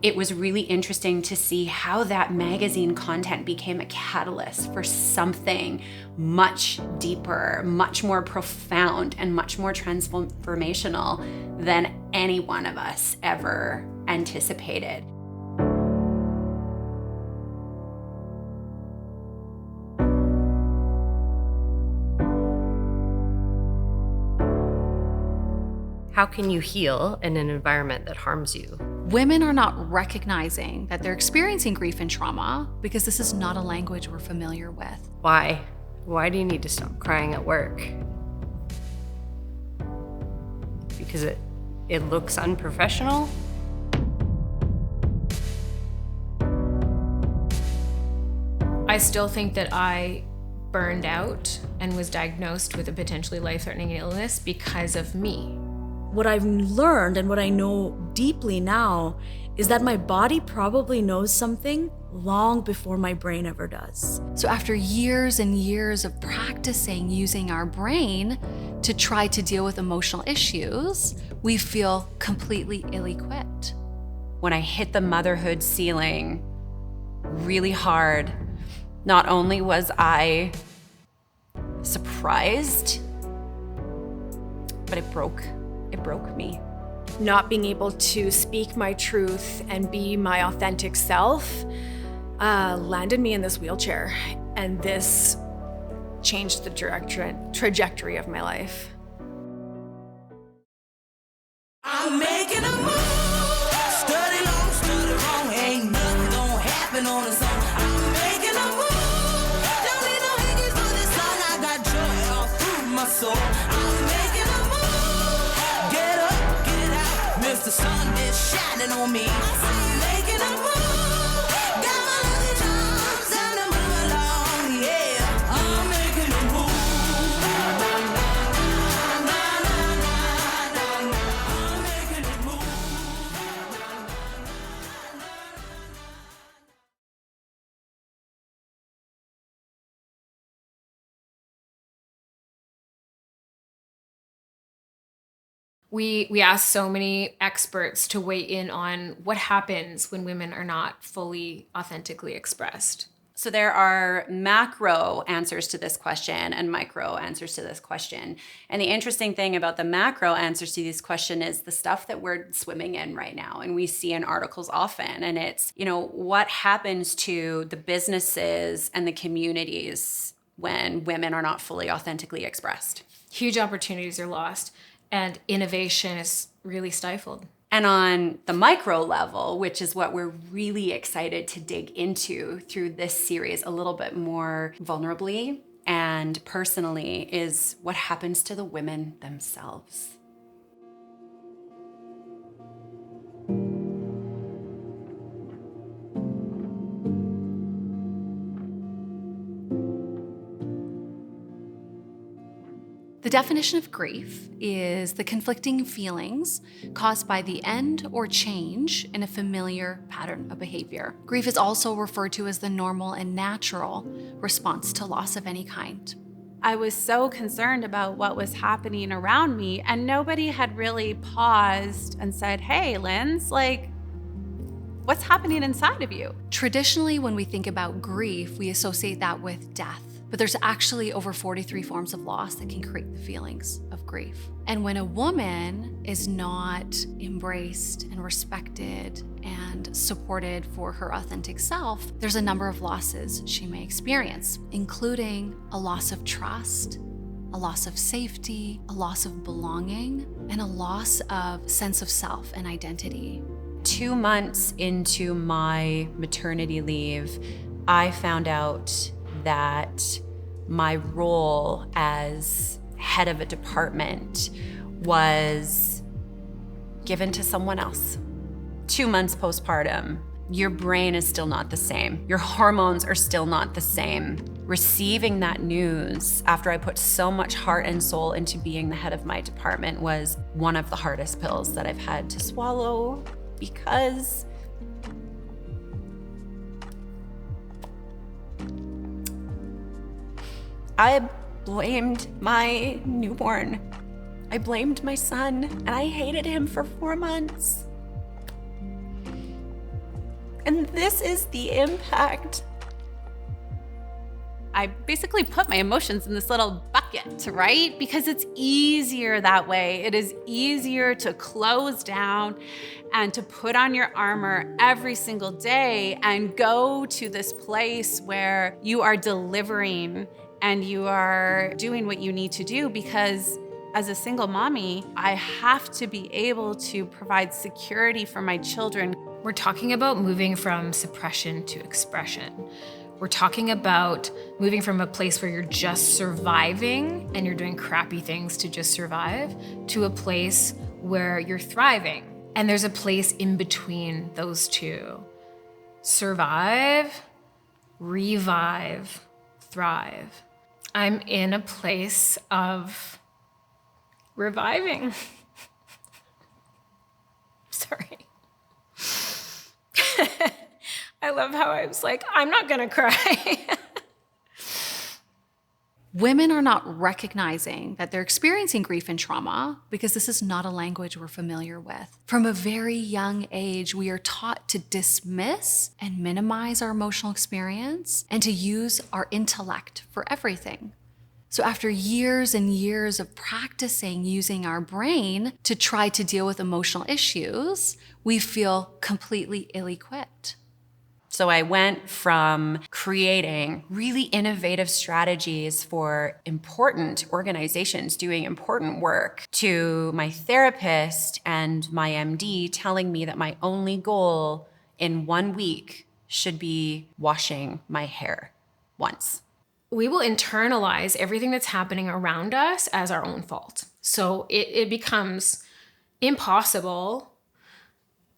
It was really interesting to see how that magazine content became a catalyst for something much deeper, much more profound, and much more transformational than any one of us ever anticipated. How can you heal in an environment that harms you? Women are not recognizing that they're experiencing grief and trauma because this is not a language we're familiar with. Why? Why do you need to stop crying at work? Because it looks unprofessional? I still think that I burned out and was diagnosed with a potentially life-threatening illness because of me. What I've learned and what I know deeply now is that my body probably knows something long before my brain ever does. So after years and years of practicing using our brain to try to deal with emotional issues, we feel completely ill-equipped. When I hit the motherhood ceiling really hard, not only was I surprised, but it broke me. Not being able to speak my truth and be my authentic self landed me in this wheelchair, and this changed the trajectory of my life. I'm making a move. Study long, study wrong. Ain't nothing gonna happen on its own. I'm making a move. Don't need no hickeys for this song. I got joy all through my soul. I'm making a move. Get up, get out. Mr. Sun is shining on me. I'm making a move. Got my lucky charms and I'm moving along. Yeah, I'm making a move. I'm making a move. We asked so many experts to weigh in on what happens when women are not fully authentically expressed. So there are macro answers to this question and micro answers to this question. And the interesting thing about the macro answers to this question is the stuff that we're swimming in right now and we see in articles often. And it's, what happens to the businesses and the communities when women are not fully authentically expressed. Huge opportunities are lost and innovation is really stifled. And on the micro level, which is what we're really excited to dig into through this series a little bit more vulnerably and personally, is what happens to the women themselves. The definition of grief is the conflicting feelings caused by the end or change in a familiar pattern of behavior. Grief is also referred to as the normal and natural response to loss of any kind. I was so concerned about what was happening around me, and nobody had really paused and said, "Hey, Linz, what's happening inside of you?" Traditionally, when we think about grief, we associate that with death. But there's actually over 43 forms of loss that can create the feelings of grief. And when a woman is not embraced and respected and supported for her authentic self, there's a number of losses she may experience, including a loss of trust, a loss of safety, a loss of belonging, and a loss of sense of self and identity. 2 months into my maternity leave, I found out that my role as head of a department was given to someone else. 2 months postpartum, your brain is still not the same. Your hormones are still not the same. Receiving that news after I put so much heart and soul into being the head of my department was one of the hardest pills that I've had to swallow, because I blamed my newborn. I blamed my son, and I hated him for 4 months. And this is the impact. I basically put my emotions in this little bucket, right? Because it's easier that way. It is easier to close down and to put on your armor every single day and go to this place where you are delivering and you are doing what you need to do, because as a single mommy, I have to be able to provide security for my children. We're talking about moving from suppression to expression. We're talking about moving from a place where you're just surviving and you're doing crappy things to just survive to a place where you're thriving. And there's a place in between those two. Survive, revive, thrive. I'm in a place of reviving. Sorry. I love how I was like, I'm not gonna cry. Women are not recognizing that they're experiencing grief and trauma because this is not a language we're familiar with. From a very young age, we are taught to dismiss and minimize our emotional experience and to use our intellect for everything. So after years and years of practicing using our brain to try to deal with emotional issues, we feel completely ill-equipped. So I went from creating really innovative strategies for important organizations doing important work to my therapist and my MD telling me that my only goal in 1 week should be washing my hair once. We will internalize everything that's happening around us as our own fault. So it becomes impossible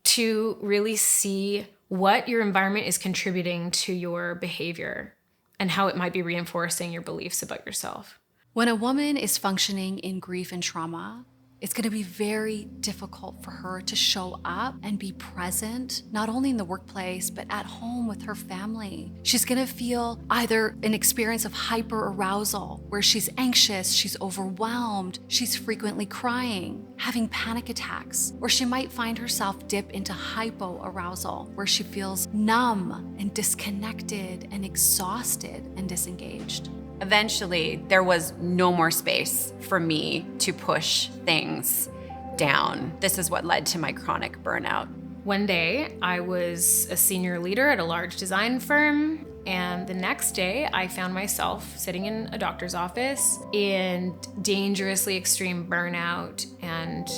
to really see what your environment is contributing to your behavior and how it might be reinforcing your beliefs about yourself. When a woman is functioning in grief and trauma, it's going to be very difficult for her to show up and be present, not only in the workplace, but at home with her family. She's going to feel either an experience of hyperarousal, where she's anxious, she's overwhelmed, she's frequently crying, having panic attacks, or she might find herself dip into hypoarousal, where she feels numb and disconnected and exhausted and disengaged. Eventually, there was no more space for me to push things down. This is what led to my chronic burnout. One day, I was a senior leader at a large design firm, and the next day, I found myself sitting in a doctor's office in dangerously extreme burnout and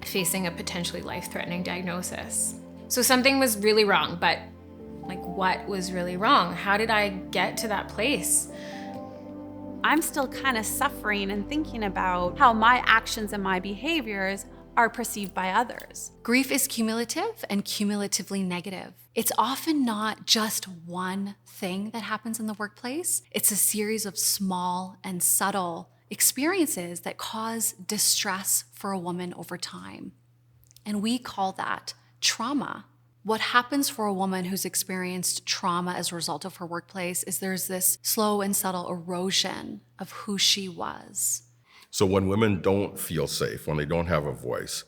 facing a potentially life-threatening diagnosis. So something was really wrong, but what was really wrong? How did I get to that place? I'm still kind of suffering and thinking about how my actions and my behaviors are perceived by others. Grief is cumulative and cumulatively negative. It's often not just one thing that happens in the workplace. It's a series of small and subtle experiences that cause distress for a woman over time. And we call that trauma. What happens for a woman who's experienced trauma as a result of her workplace is there's this slow and subtle erosion of who she was. So when women don't feel safe, when they don't have a voice,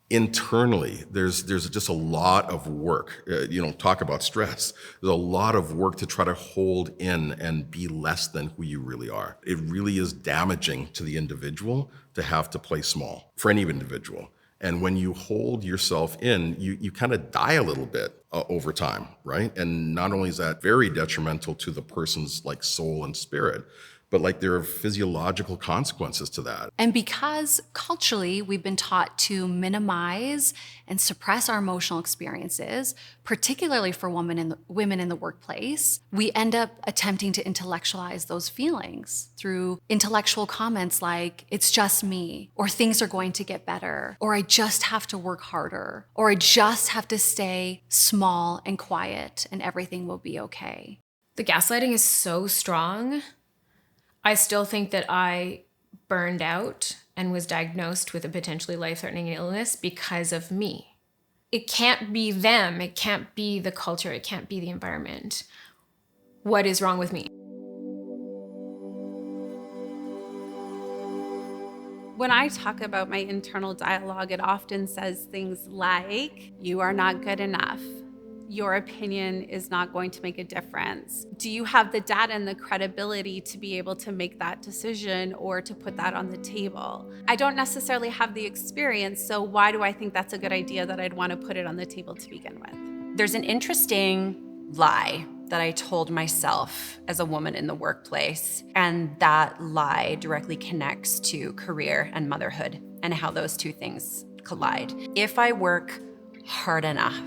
internally, there's just a lot of work. Talk about stress. There's a lot of work to try to hold in and be less than who you really are. It really is damaging to the individual to have to play small, for any individual. And when you hold yourself in, you kind of die a little bit over time, right? And not only is that very detrimental to the person's soul and spirit, but there are physiological consequences to that. And because culturally we've been taught to minimize and suppress our emotional experiences, particularly for women in the workplace, we end up attempting to intellectualize those feelings through intellectual comments like, it's just me, or things are going to get better, or I just have to work harder, or I just have to stay small and quiet and everything will be okay. The gaslighting is so strong. I still think that I burned out and was diagnosed with a potentially life-threatening illness because of me. It can't be them. It can't be the culture. It can't be the environment. What is wrong with me? When I talk about my internal dialogue, it often says things like, you are not good enough. Your opinion is not going to make a difference. Do you have the data and the credibility to be able to make that decision or to put that on the table? I don't necessarily have the experience, so why do I think that's a good idea that I'd want to put it on the table to begin with? There's an interesting lie that I told myself as a woman in the workplace, and that lie directly connects to career and motherhood and how those two things collide. If I work hard enough,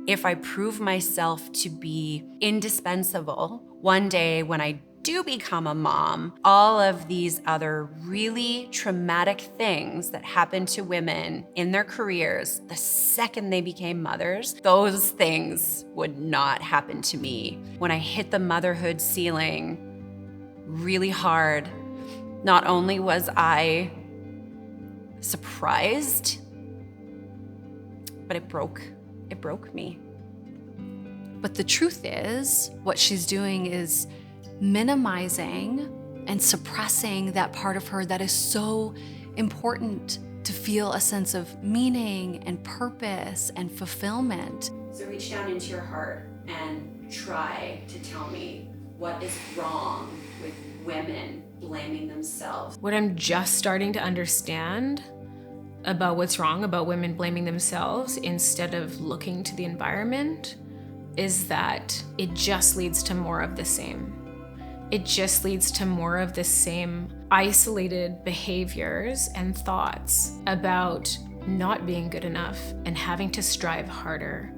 if I prove myself to be indispensable, one day when I do become a mom, all of these other really traumatic things that happen to women in their careers, the second they became mothers, those things would not happen to me. When I hit the motherhood ceiling really hard, not only was I surprised, but it broke me. But the truth is, what she's doing is minimizing and suppressing that part of her that is so important to feel a sense of meaning and purpose and fulfillment. So reach down into your heart and try to tell me what is wrong with women blaming themselves. What I'm just starting to understand about what's wrong about women blaming themselves instead of looking to the environment is that it just leads to more of the same. It just leads to more of the same isolated behaviors and thoughts about not being good enough and having to strive harder.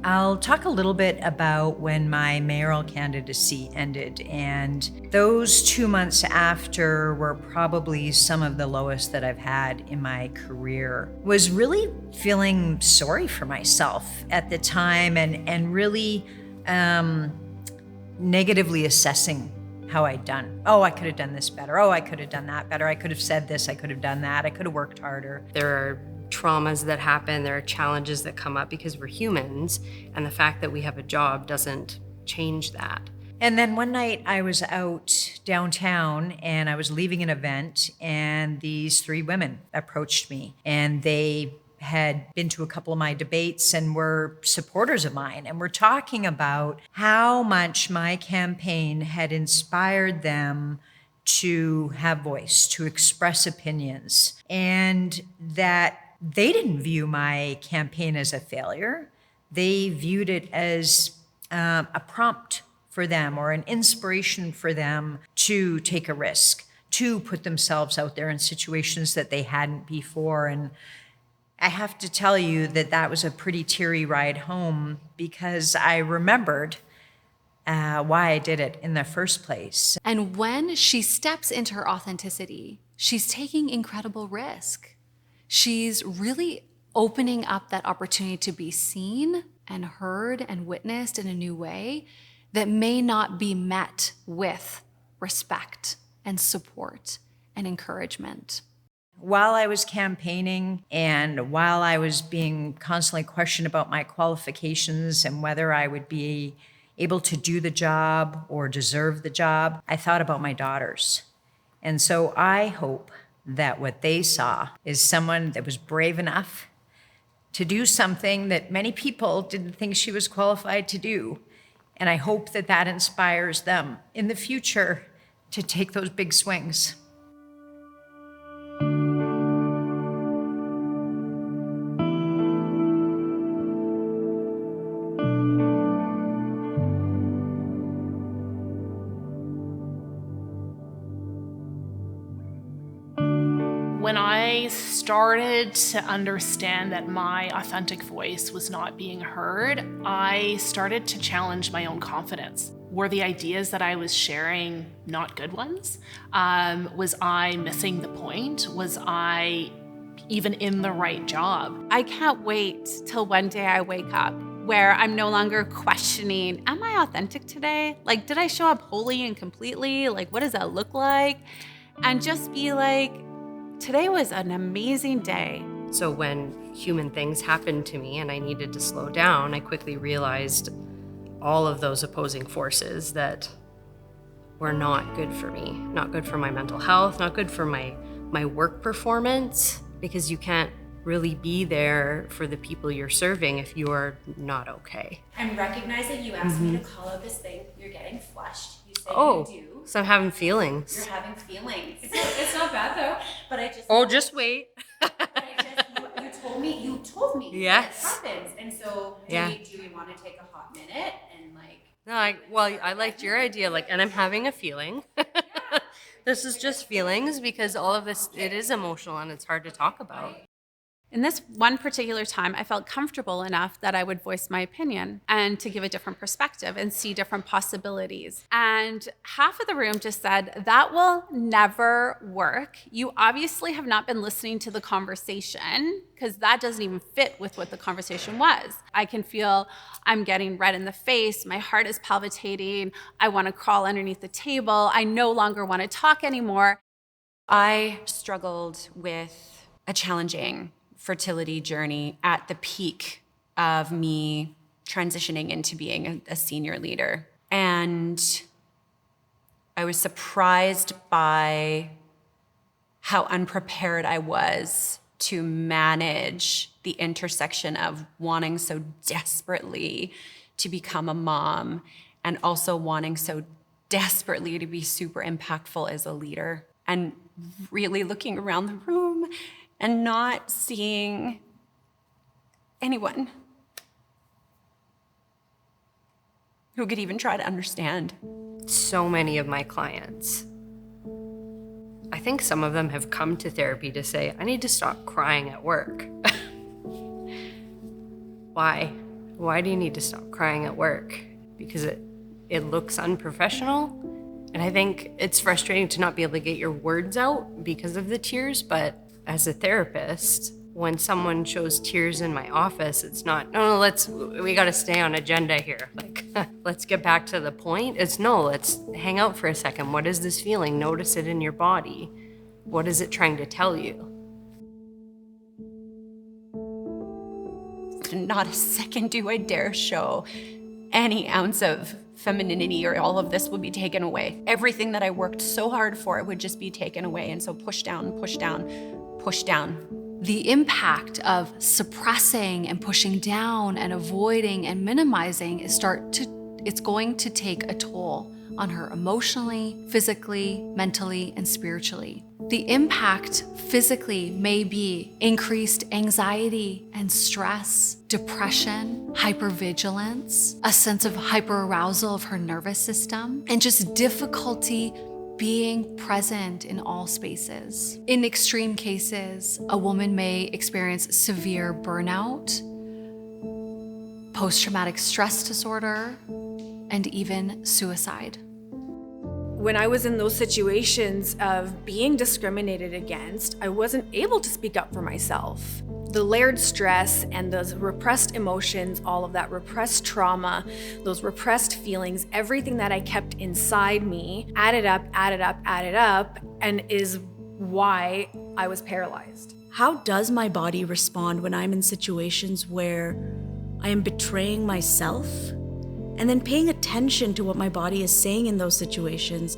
I'll talk a little bit about when my mayoral candidacy ended, and those 2 months after were probably some of the lowest that I've had in my career. Was really feeling sorry for myself at the time and really negatively assessing how I'd done. Oh, I could have done this better. Oh, I could have done that better. I could have said this, I could have done that. I could have worked harder. There are traumas that happen, there are challenges that come up because we're humans, and the fact that we have a job doesn't change that. And then one night I was out downtown and I was leaving an event, and these 3 women approached me, and they had been to a couple of my debates and were supporters of mine, and were talking about how much my campaign had inspired them to have voice, to express opinions, and that they didn't view my campaign as a failure. They viewed it as a prompt for them or an inspiration for them to take a risk, to put themselves out there in situations that they hadn't before. And I have to tell you that that was a pretty teary ride home, because I remembered why I did it in the first place. And when she steps into her authenticity, she's taking incredible risk. She's really opening up that opportunity to be seen and heard and witnessed in a new way that may not be met with respect and support and encouragement. While I was campaigning and while I was being constantly questioned about my qualifications and whether I would be able to do the job or deserve the job, I thought about my daughters. And so I hope that what they saw is someone that was brave enough to do something that many people didn't think she was qualified to do. And I hope that that inspires them in the future to take those big swings. When I started to understand that my authentic voice was not being heard, I started to challenge my own confidence. Were the ideas that I was sharing not good ones? Was I missing the point? Was I even in the right job? I can't wait till one day I wake up where I'm no longer questioning, am I authentic today? Like, did I show up wholly and completely? Like, what does that look like? And just be like, today was an amazing day. So when human things happened to me and I needed to slow down, I quickly realized all of those opposing forces that were not good for me, not good for my mental health, not good for my my work performance, because you can't really be there for the people you're serving if you're not okay. I'm recognizing you asked me to call out this thing. You're getting flushed. You say Oh, you do. so I'm having feelings. You're having feelings. It's not bad though. But I just. Oh, just wait. You told me. Yes. That it happens. And so do we want to take a hot minute and like. No, I liked your idea, and I'm having a feeling. This is just feelings, because all of this, it is emotional and it's hard to talk about. In this one particular time, I felt comfortable enough that I would voice my opinion and to give a different perspective and see different possibilities. And half of the room just said, that will never work. You obviously have not been listening to the conversation, because that doesn't even fit with what the conversation was. I can feel I'm getting red in the face. My heart is palpitating. I want to crawl underneath the table. I no longer want to talk anymore. I struggled with a challenging fertility journey at the peak of me transitioning into being a senior leader. And I was surprised by how unprepared I was to manage the intersection of wanting so desperately to become a mom and also wanting so desperately to be super impactful as a leader, and really looking around the room and not seeing anyone who could even try to understand. So many of my clients, I think some of them have come to therapy to say, I need to stop crying at work. Why? Why do you need to stop crying at work? Because it looks unprofessional. And I think it's frustrating to not be able to get your words out because of the tears, but as a therapist, when someone shows tears in my office, it's not, no, we got to stay on agenda here. Let's get back to the point. It's no, let's hang out for a second. What is this feeling? Notice it in your body. What is it trying to tell you? Not a second do I dare show any ounce of femininity, or all of this would be taken away. Everything that I worked so hard for, it would just be taken away. And so push down, push down, push down. The impact of suppressing and pushing down and avoiding and minimizing it's going to take a toll on her emotionally, physically, mentally, and spiritually. The impact physically may be increased anxiety and stress, depression, hypervigilance, a sense of hyperarousal of her nervous system, and just difficulty being present in all spaces. In extreme cases, a woman may experience severe burnout, post-traumatic stress disorder, and even suicide. When I was in those situations of being discriminated against, I wasn't able to speak up for myself. The layered stress and those repressed emotions, all of that repressed trauma, those repressed feelings, everything that I kept inside me added up, and is why I was paralyzed. How does my body respond when I'm in situations where I am betraying myself? And then paying attention to what my body is saying in those situations,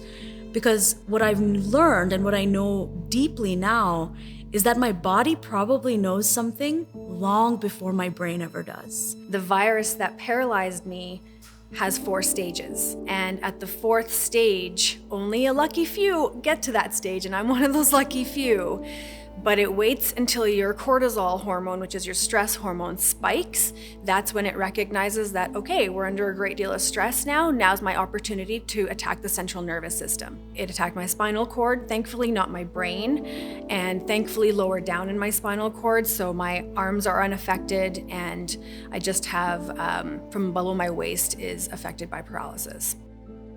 because what I've learned and what I know deeply now is that my body probably knows something long before my brain ever does. The virus that paralyzed me has 4 stages. And at the 4th stage, only a lucky few get to that stage, and I'm one of those lucky few. But it waits until your cortisol hormone, which is your stress hormone, spikes. That's when it recognizes that, okay, we're under a great deal of stress now. Now's my opportunity to attack the central nervous system. It attacked my spinal cord, thankfully not my brain, and thankfully lower down in my spinal cord, so my arms are unaffected, and I just have, from below my waist is affected by paralysis.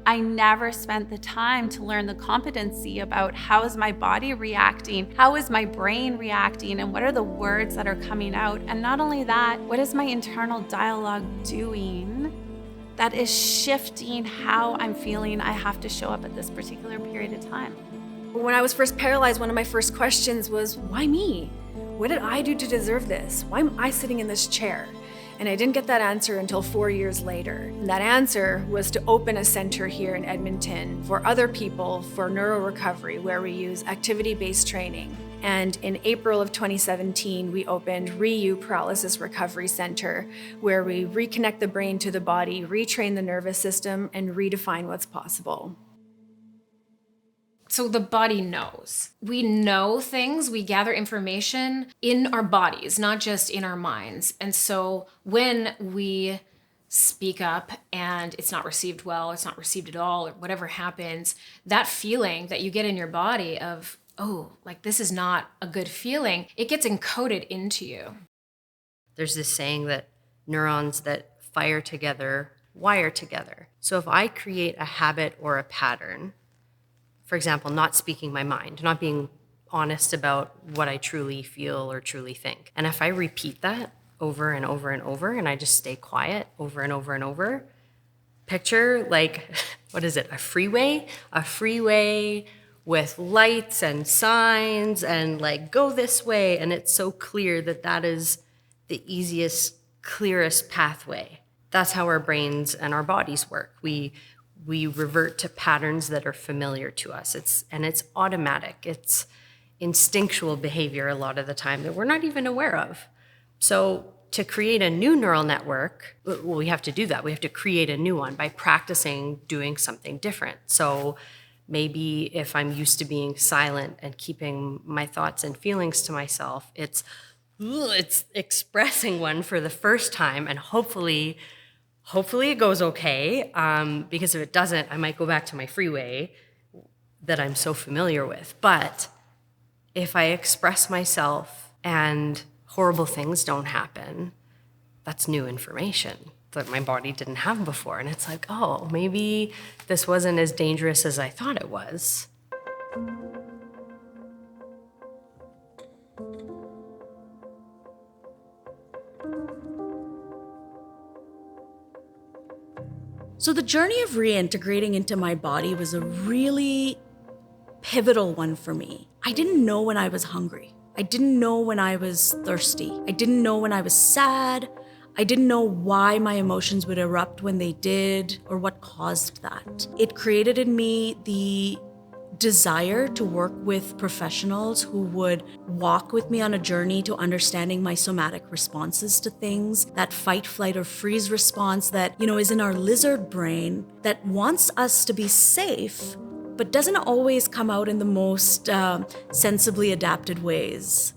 I never spent the time to learn the competency about how is my body reacting, how is my brain reacting, and what are the words that are coming out. And not only that, what is my internal dialogue doing that is shifting how I'm feeling I have to show up at this particular period of time. When I was first paralyzed, one of my first questions was, why me? What did I do to deserve this? Why am I sitting in this chair? And I didn't get that answer until 4 years later. And that answer was to open a center here in Edmonton for other people for neuro recovery, where we use activity-based training. And in April of 2017, we opened REU Paralysis Recovery Center, where we reconnect the brain to the body, retrain the nervous system, and redefine what's possible. So the body knows. We know things, we gather information in our bodies, not just in our minds. And so when we speak up and it's not received well, it's not received at all, or whatever happens, that feeling that you get in your body of, oh, like this is not a good feeling, it gets encoded into you. There's this saying that neurons that fire together wire together. So if I create a habit or a pattern, for example, not speaking my mind, not being honest about what I truly feel or truly think. And if I repeat that over and over and over, and I just stay quiet over and over and over, picture like, what is it, a freeway? A freeway with lights and signs and like, go this way. And it's so clear that that is the easiest, clearest pathway. That's how our brains and our bodies work. We revert to patterns that are familiar to us. It's automatic. It's instinctual behavior a lot of the time that we're not even aware of. So to create a new neural network, well, we have to do that. We have to create a new one by practicing doing something different. So maybe if I'm used to being silent and keeping my thoughts and feelings to myself, it's expressing one for the first time, and hopefully it goes okay, because if it doesn't, I might go back to my freeway that I'm so familiar with. But if I express myself and horrible things don't happen, that's new information that my body didn't have before. And it's like, oh, maybe this wasn't as dangerous as I thought it was. So the journey of reintegrating into my body was a really pivotal one for me. I didn't know when I was hungry. I didn't know when I was thirsty. I didn't know when I was sad. I didn't know why my emotions would erupt when they did or what caused that. It created in me the desire to work with professionals who would walk with me on a journey to understanding my somatic responses to things, that fight, flight, or freeze response that, is in our lizard brain that wants us to be safe, but doesn't always come out in the most sensibly adapted ways.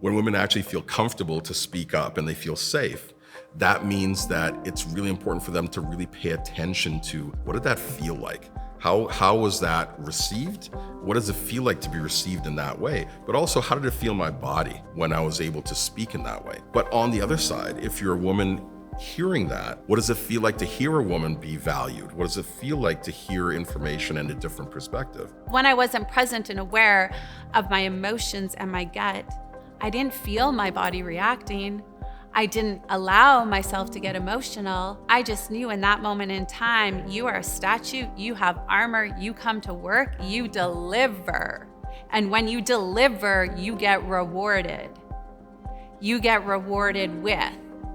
When women actually feel comfortable to speak up and they feel safe, that means that it's really important for them to really pay attention to what did that feel like? How was that received? What does it feel like to be received in that way? But also, how did it feel in my body when I was able to speak in that way? But on the other side, if you're a woman hearing that, what does it feel like to hear a woman be valued? What does it feel like to hear information in a different perspective? When I wasn't present and aware of my emotions and my gut, I didn't feel my body reacting. I didn't allow myself to get emotional. I just knew in that moment in time, you are a statue, you have armor, you come to work, you deliver. And when you deliver, you get rewarded. You get rewarded with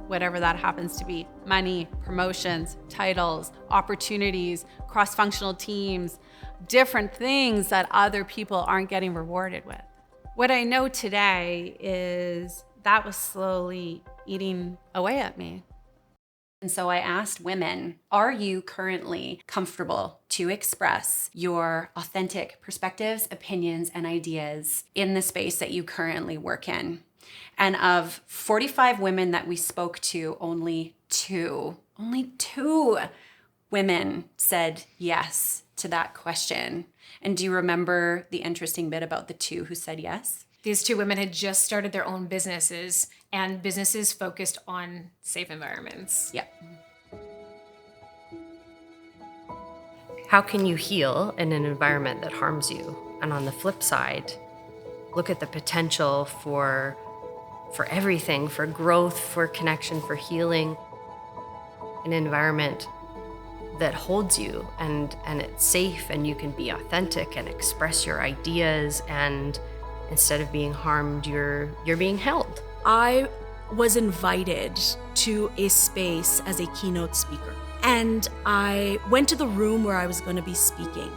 whatever that happens to be: money, promotions, titles, opportunities, cross-functional teams, different things that other people aren't getting rewarded with. What I know today is that was slowly eating away at me. And so I asked women, are you currently comfortable to express your authentic perspectives, opinions, and ideas in the space that you currently work in? And of 45 women that we spoke to, only two women said yes to that question. And do you remember the interesting bit about the two who said yes? These two women had just started their own businesses, and businesses focused on safe environments. Yep. How can you heal in an environment that harms you? And on the flip side, look at the potential for everything, for growth, for connection, for healing. An environment that holds you and it's safe and you can be authentic and express your ideas, and instead of being harmed, you're being held. I was invited to a space as a keynote speaker. And I went to the room where I was going to be speaking.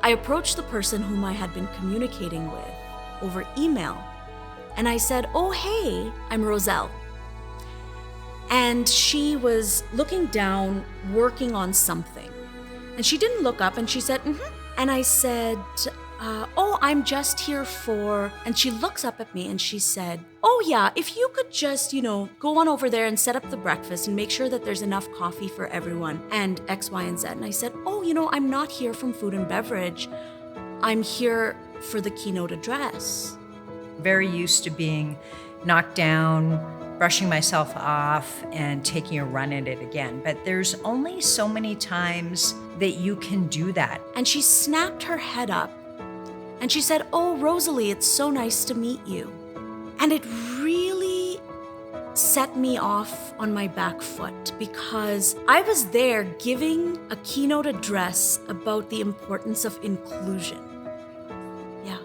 I approached the person whom I had been communicating with over email, and I said, "Oh, hey, I'm Roselle." And she was looking down, working on something. And she didn't look up, and she said, "Mm-hmm." And I said, "Oh, I'm just here for," and she looks up at me and she said, "Oh yeah, if you could just, go on over there and set up the breakfast and make sure that there's enough coffee for everyone and X, Y, and Z." And I said, "Oh, I'm not here from food and beverage. I'm here for the keynote address." Very used to being knocked down, brushing myself off and taking a run at it again. But there's only so many times that you can do that. And she snapped her head up and she said, "Oh, Rosalie, it's so nice to meet you." And it really set me off on my back foot because I was there giving a keynote address about the importance of inclusion. Yeah.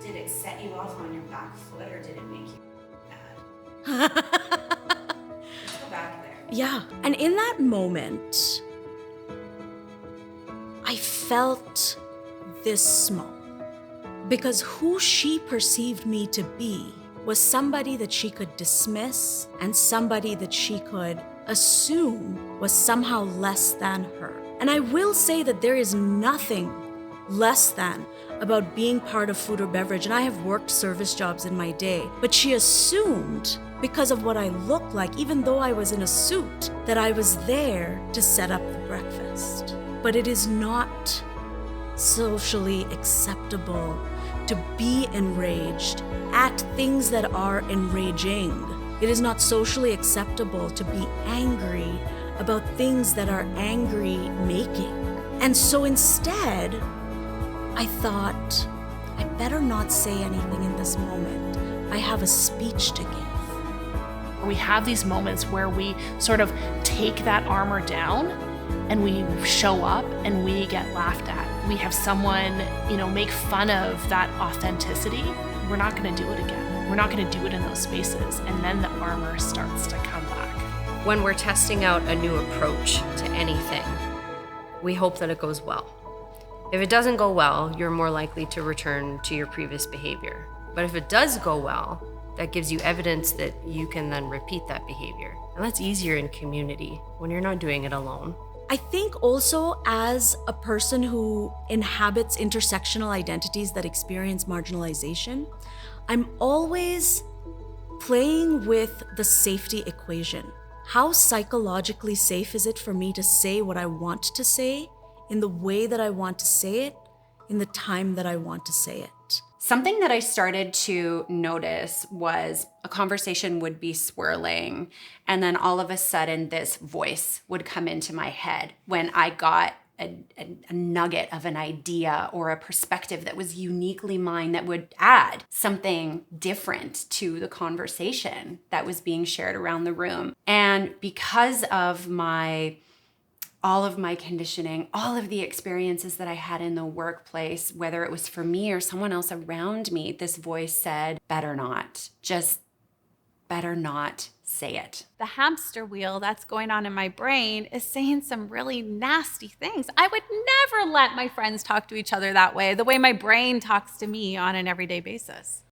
Did it set you off on your back foot or did it make you mad? Let's go back there. Yeah. And in that moment, I felt this small because who she perceived me to be was somebody that she could dismiss and somebody that she could assume was somehow less than her. And I will say that there is nothing less than about being part of food or beverage, and I have worked service jobs in my day, but she assumed because of what I looked like, even though I was in a suit, that I was there to set up the breakfast. But it is not socially acceptable to be enraged at things that are enraging. It is not socially acceptable to be angry about things that are angry making. And so instead, I thought, I better not say anything in this moment. I have a speech to give. We have these moments where we sort of take that armor down and we show up and we get laughed at. We have someone, make fun of that authenticity. We're not going to do it again. We're not going to do it in those spaces. And then the armor starts to come back. When we're testing out a new approach to anything, we hope that it goes well. If it doesn't go well, you're more likely to return to your previous behavior. But if it does go well, that gives you evidence that you can then repeat that behavior. And that's easier in community when you're not doing it alone. I think also as a person who inhabits intersectional identities that experience marginalization, I'm always playing with the safety equation. How psychologically safe is it for me to say what I want to say in the way that I want to say it, in the time that I want to say it? Something that I started to notice was a conversation would be swirling, and then all of a sudden this voice would come into my head when I got a nugget of an idea or a perspective that was uniquely mine that would add something different to the conversation that was being shared around the room. And because of all of my conditioning, all of the experiences that I had in the workplace, whether it was for me or someone else around me, this voice said, better not, just better not say it. The hamster wheel that's going on in my brain is saying some really nasty things. I would never let my friends talk to each other that way, the way my brain talks to me on an everyday basis.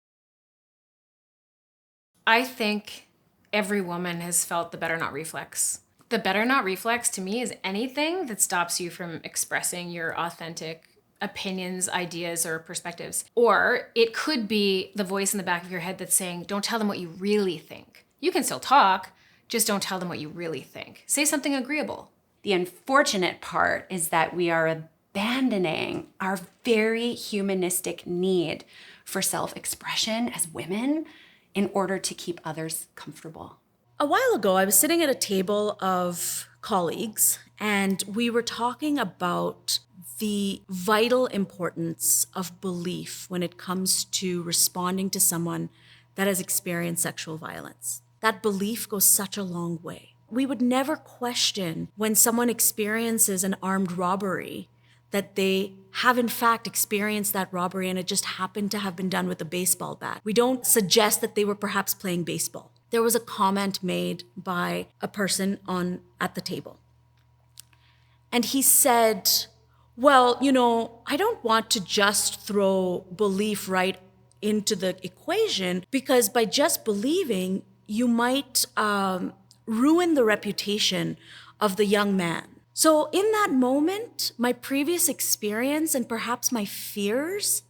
I think every woman has felt the better not reflex. The better not reflex to me is anything that stops you from expressing your authentic opinions, ideas, or perspectives. Or it could be the voice in the back of your head that's saying, don't tell them what you really think. You can still talk, just don't tell them what you really think. Say something agreeable. The unfortunate part is that we are abandoning our very humanistic need for self-expression as women in order to keep others comfortable. A while ago, I was sitting at a table of colleagues, and we were talking about the vital importance of belief when it comes to responding to someone that has experienced sexual violence. That belief goes such a long way. We would never question when someone experiences an armed robbery that they have in fact experienced that robbery and it just happened to have been done with a baseball bat. We don't suggest that they were perhaps playing baseball. there was a comment made by a person at the table. And he said, well, I don't want to just throw belief right into the equation, because by just believing, you might ruin the reputation of the young man. So in that moment, my previous experience and perhaps my fears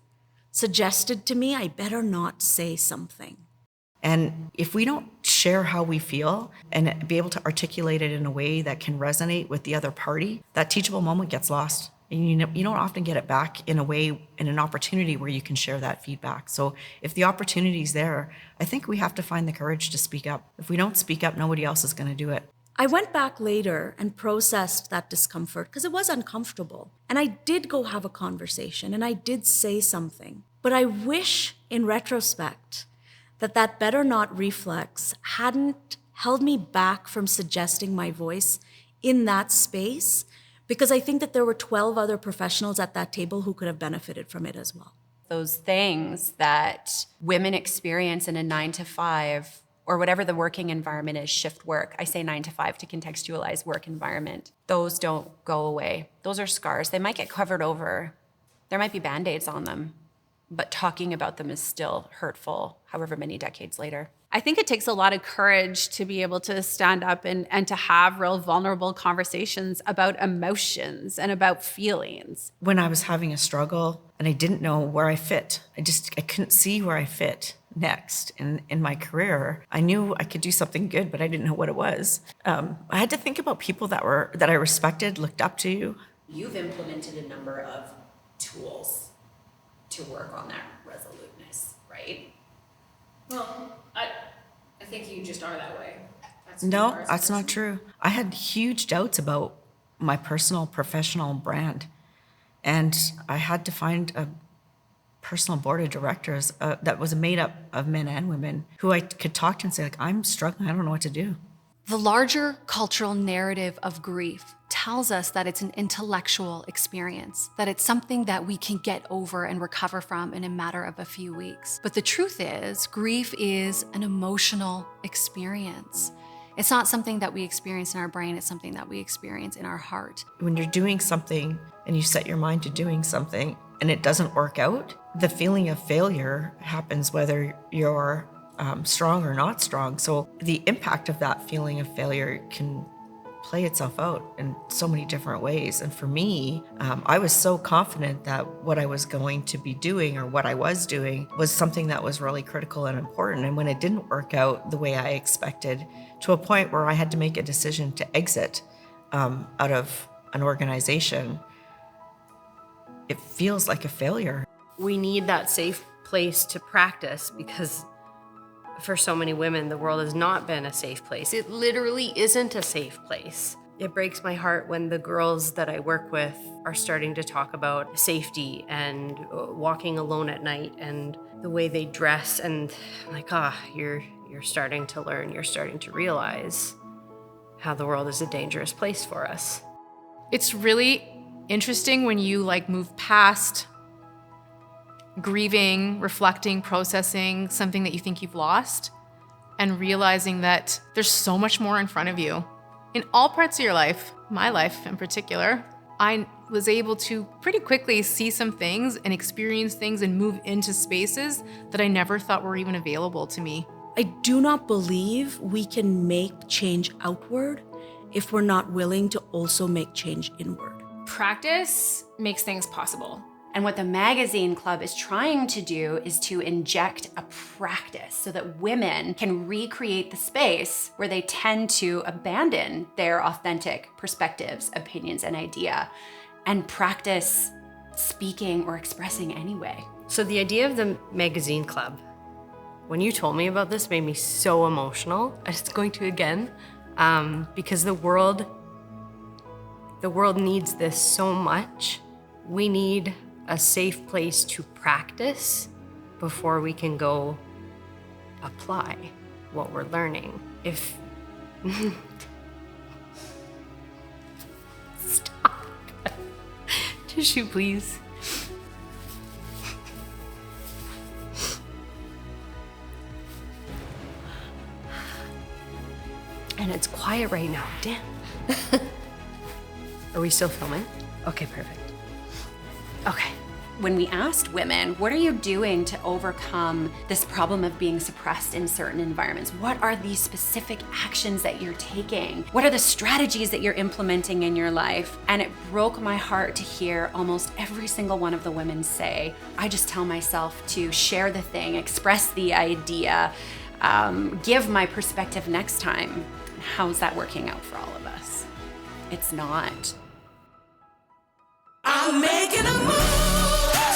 suggested to me I better not say something. And if we don't share how we feel and be able to articulate it in a way that can resonate with the other party, that teachable moment gets lost. And you don't often get it back in a way, in an opportunity where you can share that feedback. So if the opportunity's there, I think we have to find the courage to speak up. If we don't speak up, nobody else is going to do it. I went back later and processed that discomfort because it was uncomfortable. And I did go have a conversation and I did say something. But I wish, in retrospect, that better not reflex hadn't held me back from suggesting my voice in that space, because I think that there were 12 other professionals at that table who could have benefited from it as well. Those things that women experience in a 9-to-5 or whatever the working environment is, shift work. I say 9-to-5 to contextualize work environment. Those don't go away. Those are scars. They might get covered over. There might be Band-Aids on them, but talking about them is still hurtful, however many decades later. I think it takes a lot of courage to be able to stand up and to have real vulnerable conversations about emotions and about feelings. When I was having a struggle and I didn't know where I fit, I couldn't see where I fit next in my career. I knew I could do something good, but I didn't know what it was. I had to think about people that I respected, looked up to. You've implemented a number of tools to work on that resoluteness, right? Well, I think you just are that way. No, that's not true. I had huge doubts about my personal professional brand. And I had to find a personal board of directors that was made up of men and women who I could talk to and say, like, I'm struggling, I don't know what to do. The larger cultural narrative of grief tells us that it's an intellectual experience, that it's something that we can get over and recover from in a matter of a few weeks. But the truth is, grief is an emotional experience. It's not something that we experience in our brain, it's something that we experience in our heart. When you're doing something and you set your mind to doing something and it doesn't work out, the feeling of failure happens whether you're strong or not strong. So the impact of that feeling of failure can play itself out in so many different ways. And for me, I was so confident that what I was going to be doing or what I was doing was something that was really critical and important. And when it didn't work out the way I expected, to a point where I had to make a decision to exit out of an organization, it feels like a failure. We need that safe place to practice, because for so many women, the world has not been a safe place. It literally isn't a safe place. It breaks my heart when the girls that I work with are starting to talk about safety and walking alone at night and the way they dress, and I'm like, you're starting to learn, you're starting to realize how the world is a dangerous place for us. It's really interesting when you move past grieving, reflecting, processing something that you think you've lost, and realizing that there's so much more in front of you. In all parts of your life, my life in particular, I was able to pretty quickly see some things and experience things and move into spaces that I never thought were even available to me. I do not believe we can make change outward if we're not willing to also make change inward. Practice makes things possible. And what the Magazine Club is trying to do is to inject a practice so that women can recreate the space where they tend to abandon their authentic perspectives, opinions, and idea, and practice speaking or expressing anyway. So the idea of the Magazine Club, when you told me about this, made me so emotional. It's going to again, because the world needs this so much. We need a safe place to practice before we can go apply what we're learning. If stop. Tissue, please. And it's quiet right now. Damn. Are we still filming? Okay, perfect. Okay. When we asked women, what are you doing to overcome this problem of being suppressed in certain environments? What are these specific actions that you're taking? What are the strategies that you're implementing in your life? And it broke my heart to hear almost every single one of the women say, I just tell myself to share the thing, express the idea, give my perspective next time. How's that working out for all of us? It's not. I'm making a move.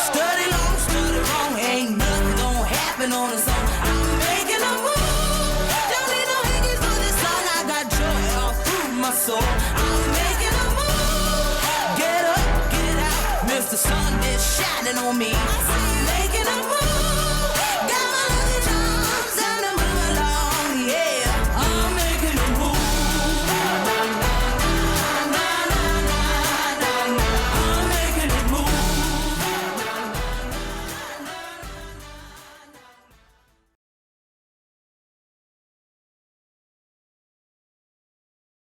Study long, study wrong. Ain't nothing gonna happen on its own. I'm making a move. Don't need no hickeys for this song. I got joy all through my soul. I'm making a move. Get up, get out. Mr. Sun is shining on me.